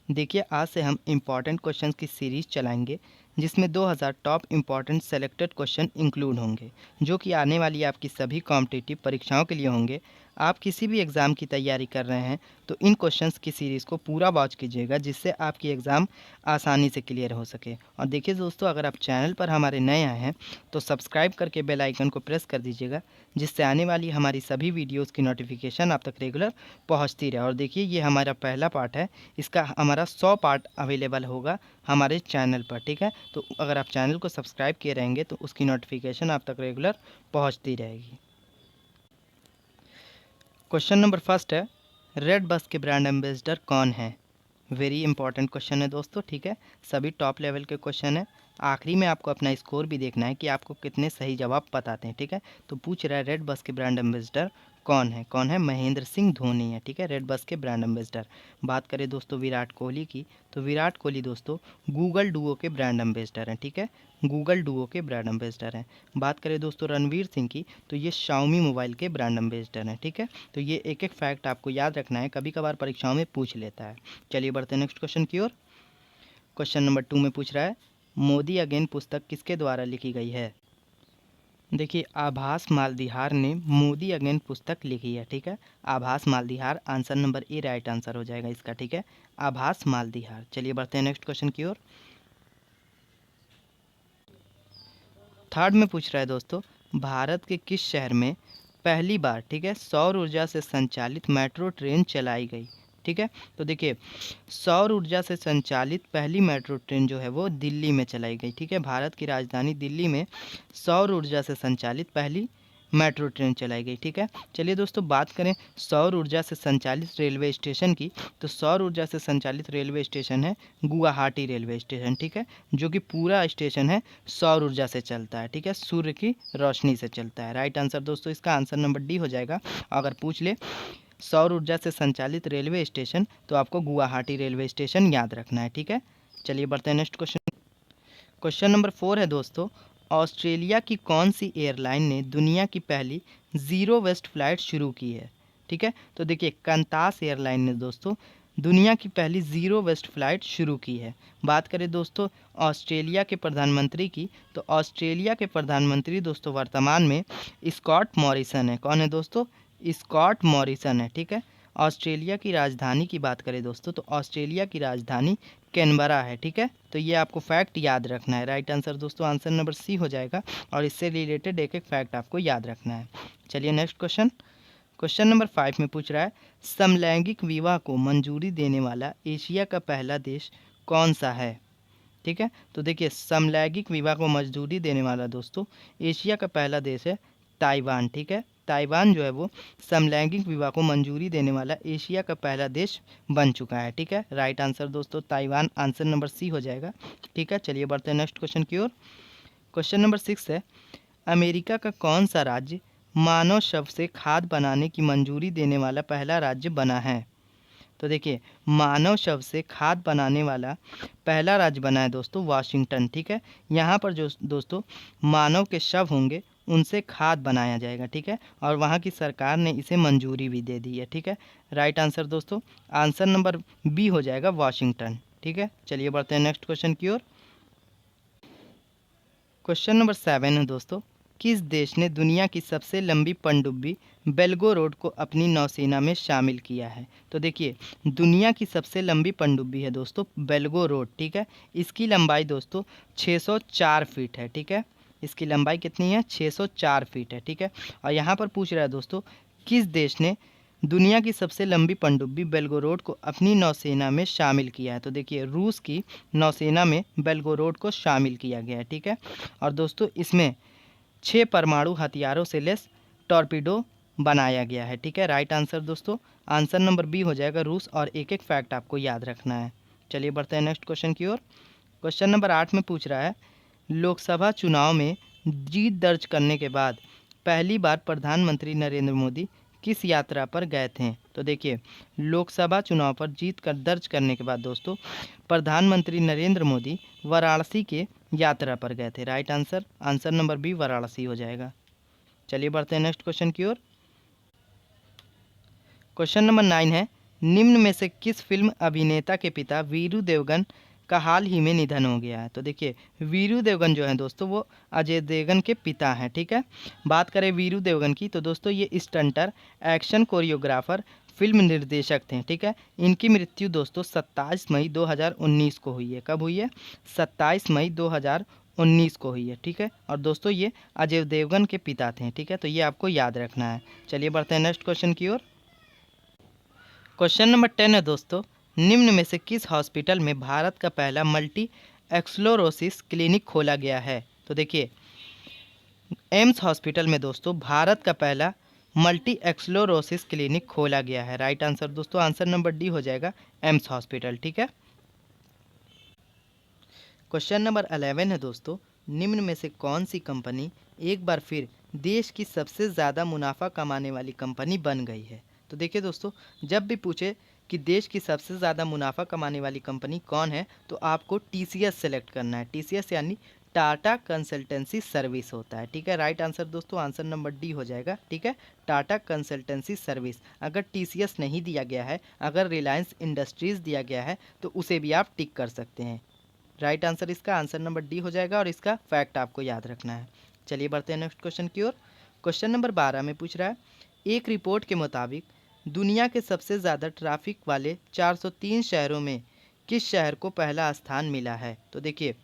देखिए आज से हम इम्पॉर्टेंट क्वेश्चंस की सीरीज़ चलाएंगे जिसमें 2000 top important selected question include होंगे जो कि आने वाली आपकी सभी कॉम्पिटिटिव परीक्षाओं के लिए होंगे। आप किसी भी एग्ज़ाम की तैयारी कर रहे हैं तो इन क्वेश्चंस की सीरीज़ को पूरा वॉच कीजिएगा जिससे आपकी एग्ज़ाम आसानी से क्लियर हो सके। और देखिए दोस्तों, अगर आप चैनल पर हमारे नए आए हैं तो सब्सक्राइब करके बेल आइकन को प्रेस कर दीजिएगा जिससे आने वाली हमारी सभी वीडियोज़ की नोटिफिकेशन आप तक रेगुलर पहुँचती रहे। और देखिए ये हमारा पहला पार्ट है, इसका हमारा 100 पार्ट अवेलेबल होगा हमारे चैनल पर, ठीक है। तो अगर आप चैनल को सब्सक्राइब किए रहेंगे तो उसकी नोटिफिकेशन आप तक रेगुलर पहुंचती रहेगी। क्वेश्चन नंबर फर्स्ट है, रेड बस के ब्रांड एम्बेसडर कौन है? वेरी इंपॉर्टेंट क्वेश्चन है दोस्तों, ठीक है। सभी टॉप लेवल के क्वेश्चन है। आखिरी में आपको अपना स्कोर भी देखना है कि आपको कितने सही जवाब बताते हैं, ठीक है। तो पूछ रहा है रेड बस के ब्रांड एम्बेसडर कौन है? कौन है? महेंद्र सिंह धोनी है, ठीक है, रेड बस के ब्रांड एम्बेसडर। बात करें दोस्तों विराट कोहली की, तो विराट कोहली दोस्तों गूगल डुओ के ब्रांड एम्बेसडर हैं, ठीक है, गूगल डुओ के ब्रांड एम्बेसडर हैं। बात करें दोस्तों रणवीर सिंह की, तो ये शाओमी मोबाइल के ब्रांड एम्बेसडर हैं, ठीक है। तो ये एक एक फैक्ट आपको याद रखना है, कभी कभार परीक्षाओं में पूछ लेता है। चलिए बढ़ते हैं नेक्स्ट क्वेश्चन की ओर। क्वेश्चन नंबर 2 में पूछ रहा है, मोदी अगेन पुस्तक किसके द्वारा लिखी गई है? देखिए आभास मालदिहार ने मोदी अगेन पुस्तक लिखी है, ठीक है। Abhas Maldihar, answer number A right answer हो जाएगा इसका, ठीक है, आभास मालदिहार। चलिए बढ़ते हैं नेक्स्ट क्वेश्चन की ओर। थर्ड में पूछ रहा है दोस्तों, भारत के किस शहर में पहली बार, ठीक है, सौर ऊर्जा से संचालित मेट्रो ट्रेन चलाई गई? ठीक है, तो देखिए सौर ऊर्जा से संचालित पहली मेट्रो ट्रेन जो है वो दिल्ली में चलाई गई, ठीक है। भारत की राजधानी दिल्ली में सौर ऊर्जा से संचालित पहली मेट्रो ट्रेन चलाई गई, ठीक है। चलिए दोस्तों बात करें सौर ऊर्जा से संचालित रेलवे स्टेशन की, तो सौर ऊर्जा से संचालित रेलवे स्टेशन है गुवाहाटी रेलवे स्टेशन, ठीक है, जो कि पूरा स्टेशन है सौर ऊर्जा से चलता है, ठीक है, सूर्य की रोशनी से चलता है। राइट आंसर दोस्तों इसका आंसर नंबर डी हो जाएगा। अगर पूछ ले सौर ऊर्जा से संचालित रेलवे स्टेशन तो आपको गुवाहाटी रेलवे स्टेशन याद रखना है, ठीक है। चलिए बढ़ते हैं नेक्स्ट क्वेश्चन। क्वेश्चन नंबर 4 है दोस्तों, ऑस्ट्रेलिया की कौन सी एयरलाइन ने दुनिया की पहली ज़ीरो वेस्ट फ्लाइट शुरू की है? ठीक है, तो देखिए कंतास एयरलाइन ने दोस्तों दुनिया की पहली ज़ीरो वेस्ट फ्लाइट शुरू की है। बात करें दोस्तों ऑस्ट्रेलिया के प्रधानमंत्री की, तो ऑस्ट्रेलिया के प्रधानमंत्री दोस्तों वर्तमान में स्कॉट मॉरिसन है। कौन है दोस्तों? स्कॉट मॉरिसन है, ठीक है। ऑस्ट्रेलिया की राजधानी की बात करें दोस्तों, तो ऑस्ट्रेलिया की राजधानी कैनबरा है, ठीक है। तो ये आपको फैक्ट याद रखना है। राइट आंसर दोस्तों आंसर नंबर सी हो जाएगा और इससे रिलेटेड एक एक फैक्ट आपको याद रखना है। चलिए नेक्स्ट क्वेश्चन। क्वेश्चन नंबर 5 में पूछ रहा है, समलैंगिक विवाह को मंजूरी देने वाला एशिया का पहला देश कौन सा है? ठीक है, तो देखिए समलैंगिक विवाह को मंजूरी देने वाला दोस्तों एशिया का पहला देश है ताइवान, ठीक है। ताइवान जो है वो समलैंगिक विवाह को मंजूरी देने वाला एशिया का पहला देश बन चुका है, ठीक है। राइट आंसर दोस्तों ताइवान, आंसर नंबर सी हो जाएगा, ठीक है। चलिए बढ़ते हैं नेक्स्ट क्वेश्चन की ओर। क्वेश्चन नंबर 6 है, अमेरिका का कौन सा राज्य मानव शव से खाद बनाने की मंजूरी देने वाला पहला राज्य बना है? तो देखिए मानव शव से खाद बनाने वाला पहला राज्य बना है दोस्तों वाशिंगटन, ठीक है। यहाँ पर जो दोस्तों मानव के शव होंगे उनसे खाद बनाया जाएगा, ठीक है, और वहाँ की सरकार ने इसे मंजूरी भी दे दी है, ठीक है। राइट आंसर दोस्तों आंसर नंबर बी हो जाएगा वाशिंगटन, ठीक है। चलिए बढ़ते हैं नेक्स्ट क्वेश्चन की ओर। क्वेश्चन नंबर 7 है दोस्तों, किस देश ने दुनिया की सबसे लंबी पनडुब्बी बेल्गोरोड को अपनी नौसेना में शामिल किया है? तो देखिए दुनिया की सबसे लंबी पनडुब्बी है दोस्तों बेल्गोरोड, ठीक है। इसकी लंबाई दोस्तों 604 फीट है, ठीक है। इसकी लंबाई कितनी है? 604 फीट है, ठीक है। और यहाँ पर पूछ रहा है दोस्तों किस देश ने दुनिया की सबसे लंबी पनडुब्बी बेल्गोरोड को अपनी नौसेना में शामिल किया है? तो देखिए रूस की नौसेना में बेल्गोरोड को शामिल किया गया है, ठीक है। और दोस्तों इसमें 6 परमाणु हथियारों से लेस टॉर्पीडो बनाया गया है, ठीक है। राइट आंसर दोस्तों आंसर नंबर बी हो जाएगा रूस, और एक एक फैक्ट आपको याद रखना है। चलिए बढ़ते हैं नेक्स्ट क्वेश्चन की ओर। क्वेश्चन नंबर 8 में पूछ रहा है, लोकसभा चुनाव में जीत दर्ज करने के बाद पहली बार प्रधानमंत्री नरेंद्र मोदी किस यात्रा पर गए थे? तो देखिए लोकसभा चुनाव पर जीत कर दर्ज करने के बाद दोस्तों प्रधानमंत्री नरेंद्र मोदी वाराणसी के यात्रा पर गए थे। Right answer answer number B Varanasi हो जाएगा। चलिए बढ़ते हैं नेक्स्ट क्वेश्चन की ओर। क्वेश्चन नंबर 9 है, निम्न में से किस फिल्म अभिनेता के पिता वीरू देवगन का हाल ही में निधन हो गया है? तो देखिए वीरू देवगन जो है दोस्तों वो अजय देवगन के पिता हैं, ठीक है। बात करें वीरू देवगन की तो दोस्तों ये स्टंटर, एक्शन कोरियोग्राफर, फिल्म निर्देशक थे, ठीक है। इनकी मृत्यु दोस्तों 27 मई 2019 को हुई है। कब हुई है? 27 मई 2019 को हुई है, ठीक है। और दोस्तों ये अजय देवगन के पिता थे, ठीक है। तो ये आपको याद रखना है। चलिए बढ़ते हैं नेक्स्ट क्वेश्चन की ओर। क्वेश्चन नंबर 10 है दोस्तों, निम्न में से किस हॉस्पिटल में भारत का पहला मल्टी एक्सक्लोरोसिस क्लिनिक खोला गया है? तो देखिए एम्स हॉस्पिटल में दोस्तों भारत का पहला मल्टी एक्सक्लोरोसिस क्लिनिक खोला गया है। राइट आंसर दोस्तों आंसर नंबर डी हो जाएगा, एम्स हॉस्पिटल, ठीक है। क्वेश्चन नंबर 11 है दोस्तों, निम्न में से कौन सी कंपनी एक बार फिर देश की सबसे ज़्यादा मुनाफा कमाने वाली कंपनी बन गई है? तो देखिए दोस्तों जब भी पूछे कि देश की सबसे ज़्यादा मुनाफा कमाने वाली कंपनी कौन है तो आपको टीसीएस सेलेक्ट करना है। टीसीएस यानी टाटा कंसल्टेंसी सर्विस होता है, ठीक है। राइट आंसर दोस्तों आंसर नंबर डी हो जाएगा, ठीक है। Tata consultancy service. अगर टीसीएस नहीं दिया गया है, अगर रिलायंस इंडस्ट्रीज़ दिया गया है तो उसे भी आप टिक कर सकते हैं। राइट आंसर इसका आंसर नंबर डी हो जाएगा और इसका फैक्ट आपको याद रखना है। चलिए बढ़ते हैं नेक्स्ट क्वेश्चन की ओर। क्वेश्चन नंबर 12 में पूछ रहा है, एक रिपोर्ट के मुताबिक दुनिया के सबसे ज़्यादा ट्रैफिक वाले 403 शहरों में किस शहर को पहला स्थान मिला है? तो देखिए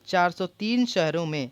403 शहरों में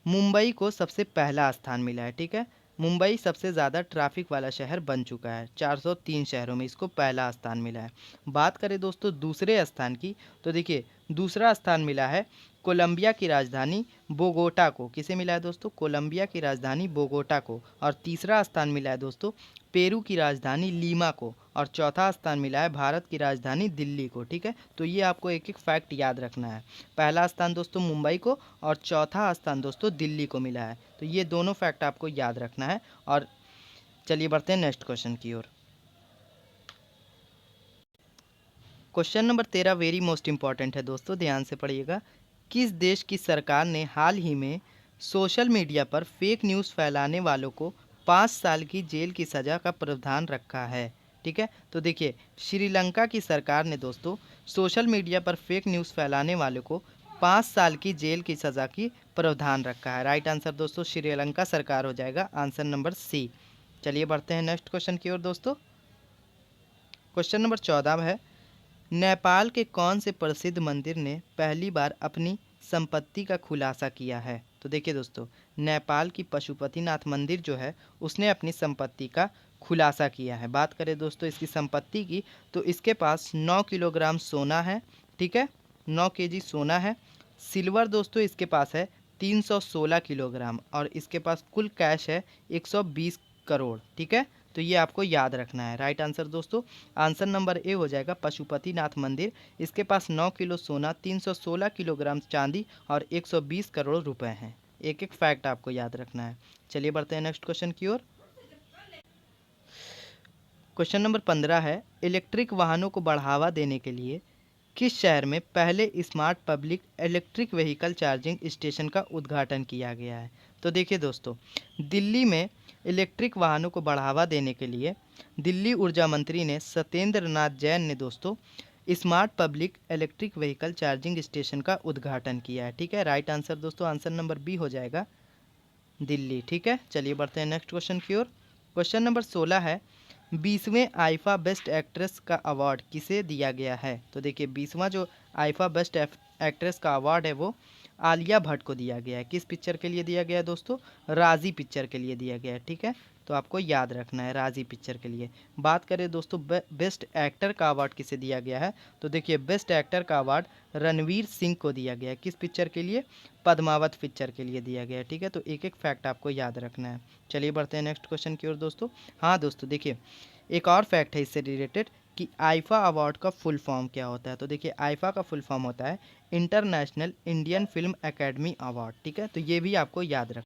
मुंबई को सबसे पहला स्थान मिला है, ठीक है। मुंबई सबसे ज़्यादा ट्रैफिक वाला शहर बन चुका है, 403 शहरों में इसको पहला स्थान मिला है। बात करें दोस्तों दूसरे स्थान की तो देखिए दूसरा स्थान मिला है कोलंबिया की राजधानी बोगोटा को। किसे मिला है दोस्तों? कोलंबिया की राजधानी बोगोटा को। और तीसरा स्थान मिला है दोस्तों पेरू की राजधानी लीमा को। और चौथा स्थान मिला है भारत की राजधानी दिल्ली को, ठीक है। तो ये आपको एक एक फैक्ट याद रखना है। पहला स्थान दोस्तों मुंबई को और चौथा स्थान दोस्तों दिल्ली को मिला है। तो ये दोनों फैक्ट आपको याद रखना है। और चलिए बढ़ते हैं नेक्स्ट क्वेश्चन की ओर। Question number 13 very most important है दोस्तों, ध्यान से पढ़िएगा। किस देश की सरकार ने हाल ही में सोशल मीडिया पर फेक न्यूज़ फैलाने वालों को 5 साल की जेल की सज़ा का प्रावधान रखा है? ठीक है, तो देखिए श्रीलंका की सरकार ने दोस्तों सोशल मीडिया पर फेक न्यूज़ फैलाने वालों को 5 साल की जेल की सज़ा की प्रावधान रखा है। राइट आंसर दोस्तों श्रीलंका सरकार हो जाएगा, आंसर नंबर सी। चलिए बढ़ते हैं नेक्स्ट क्वेश्चन की ओर दोस्तों। क्वेश्चन नंबर 14 है, नेपाल के कौन से प्रसिद्ध मंदिर ने पहली बार अपनी संपत्ति का खुलासा किया है? तो देखिए दोस्तों नेपाल की पशुपतिनाथ मंदिर जो है उसने अपनी संपत्ति का खुलासा किया है। बात करें दोस्तों इसकी संपत्ति की तो इसके पास 9 किलोग्राम सोना है, ठीक है, 9 केजी सोना है। सिल्वर दोस्तों इसके पास है 316 किलोग्राम और इसके पास कुल कैश है 120 करोड़, ठीक है। तो ये आपको याद रखना है। राइट आंसर दोस्तों आंसर नंबर ए हो जाएगा पशुपतिनाथ मंदिर। इसके पास 9 किलो सोना, 316 किलोग्राम चांदी और 120 करोड़ रुपए हैं। एक एक फैक्ट आपको याद रखना है। चलिए बढ़ते हैं नेक्स्ट क्वेश्चन की ओर। क्वेश्चन नंबर 15 है, इलेक्ट्रिक वाहनों को बढ़ावा देने के लिए किस शहर में पहले smart public electric vehicle charging station का उद्घाटन किया गया है? तो देखिए दोस्तों दिल्ली में इलेक्ट्रिक वाहनों को बढ़ावा देने के लिए दिल्ली ऊर्जा मंत्री ने सत्येंद्र नाथ जैन ने दोस्तों smart public electric vehicle charging station का उद्घाटन किया है, ठीक है। राइट आंसर दोस्तों आंसर नंबर बी हो जाएगा, दिल्ली, ठीक है। चलिए बढ़ते हैं नेक्स्ट क्वेश्चन की ओर। क्वेश्चन नंबर 16 है, 20वें आईफा बेस्ट एक्ट्रेस का अवार्ड किसे दिया गया है? तो देखिए 20वां जो आईफा बेस्ट एक्ट्रेस का अवार्ड है वो आलिया भट्ट को दिया गया है। किस पिक्चर के लिए दिया गया है दोस्तों? राजी पिक्चर के लिए दिया गया है, ठीक है। तो आपको याद रखना है राजी पिक्चर के लिए। बात करें दोस्तों बेस्ट एक्टर का अवार्ड किसे दिया गया है? तो देखिए बेस्ट एक्टर का अवार्ड रणवीर सिंह को दिया गया है। किस पिक्चर के लिए? पद्मावत पिक्चर के लिए दिया गया है, ठीक है। तो एक एक फैक्ट आपको याद रखना है। चलिए बढ़ते हैं नेक्स्ट क्वेश्चन की ओर दोस्तों। हाँ दोस्तों देखिए एक और फैक्ट है इससे रिलेटेड कि आईफा अवार्ड का फुल फॉर्म क्या होता है? तो देखिए आईफा का फुल फॉर्म होता है international Indian film academy award, ठीक है। तो ये भी आपको याद रख।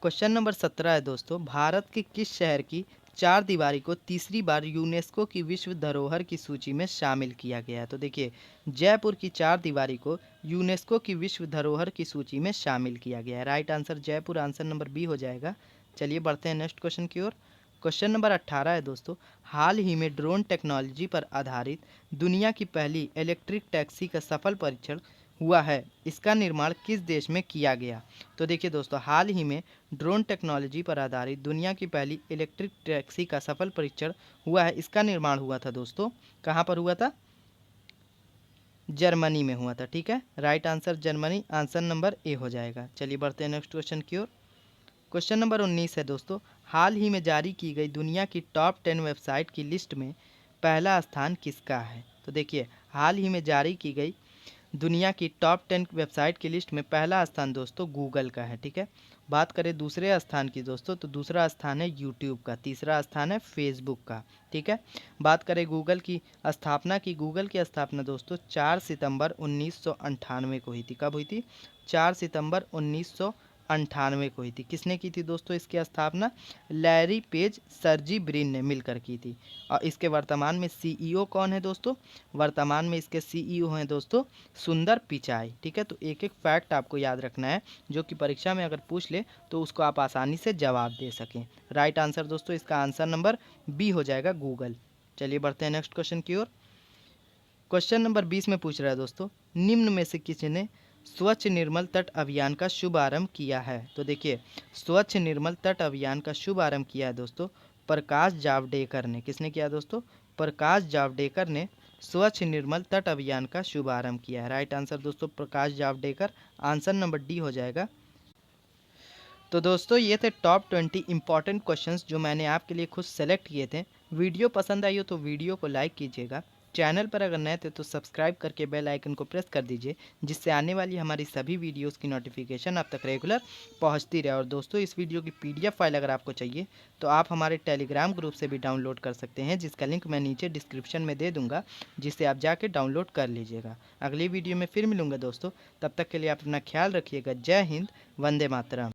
क्वेश्चन नंबर 17 है दोस्तों, भारत के किस शहर की चार दीवारी को तीसरी बार यूनेस्को की विश्व धरोहर की सूची में शामिल किया गया है? तो देखिए जयपुर की चार दीवारी को यूनेस्को की विश्व धरोहर की सूची में शामिल किया गया है। Right answer Jaipur, answer number B हो जाएगा। चलिए बढ़ते हैं नेक्स्ट क्वेश्चन की ओर। क्वेश्चन नंबर 18 है दोस्तों, हाल ही में ड्रोन टेक्नोलॉजी पर आधारित दुनिया की पहली इलेक्ट्रिक टैक्सी का सफल परीक्षण हुआ है, इसका निर्माण किस देश में किया गया। तो देखिए दोस्तों, हाल ही में ड्रोन टेक्नोलॉजी पर आधारित दुनिया की पहली इलेक्ट्रिक टैक्सी का सफल परीक्षण हुआ है, इसका निर्माण हुआ था दोस्तों, कहाँ पर हुआ था, जर्मनी में हुआ था। ठीक है, right answer Germany, answer number ए हो जाएगा। चलिए बढ़ते हैं नेक्स्ट क्वेश्चन की ओर। क्वेश्चन नंबर 19 है दोस्तों, हाल ही में जारी की गई दुनिया की टॉप 10 वेबसाइट की लिस्ट में पहला स्थान किसका है। तो देखिए, हाल ही में जारी की गई दुनिया की टॉप 10 वेबसाइट की लिस्ट में पहला स्थान दोस्तों गूगल का है। ठीक है, बात करें दूसरे स्थान की दोस्तों, तो दूसरा स्थान है यूट्यूब का, तीसरा स्थान है फेसबुक का। ठीक है, बात करें गूगल की स्थापना की, गूगल की स्थापना दोस्तों 4 सितंबर 1998 को हुई थी। कब हुई थी, 4 सितंबर 1998 को हुई थी। किसने की थी दोस्तों इसकी स्थापना, लैरी पेज सर्जी ब्रिन ने मिलकर की थी। और इसके वर्तमान में सीईओ कौन है दोस्तों, वर्तमान में इसके सीईओ हैं दोस्तों सुंदर पिचाई। ठीक है, तो एक एक फैक्ट आपको याद रखना है जो कि परीक्षा में अगर पूछ ले तो उसको आप आसानी से जवाब दे सकें। राइट आंसर दोस्तों इसका आंसर नंबर बी हो जाएगा, गूगल। चलिए बढ़ते हैं नेक्स्ट क्वेश्चन की ओर। क्वेश्चन नंबर 20 में पूछ रहा है दोस्तों, निम्न में से किसने स्वच्छ निर्मल तट अभियान का शुभारंभ किया है। तो देखिए, स्वच्छ निर्मल तट अभियान का शुभारंभ किया है दोस्तों प्रकाश जावड़ेकर ने। किसने किया दोस्तों, प्रकाश जावड़ेकर ने स्वच्छ निर्मल तट अभियान का शुभारंभ किया है। राइट आंसर दोस्तों Prakash Javadekar, answer number D हो जाएगा। तो दोस्तों ये थे टॉप 20 इंपॉर्टेंट क्वेश्चंस जो मैंने आपके लिए खुद सेलेक्ट किए थे। वीडियो पसंद आई हो तो वीडियो को लाइक कीजिएगा, चैनल पर अगर नए थे तो सब्सक्राइब करके बेल आइकन को प्रेस कर दीजिए, जिससे आने वाली हमारी सभी वीडियोस की नोटिफिकेशन आप तक रेगुलर पहुंचती रहे। और दोस्तों इस वीडियो की पीडीएफ फाइल अगर आपको चाहिए तो आप हमारे टेलीग्राम ग्रुप से भी डाउनलोड कर सकते हैं, जिसका लिंक मैं नीचे डिस्क्रिप्शन में दे दूँगा, जिससे आप जाके डाउनलोड कर लीजिएगा। अगली वीडियो में फिर मिलूँगा दोस्तों, तब तक के लिए आप अपना ख्याल रखिएगा। जय हिंद, वंदे मातरम।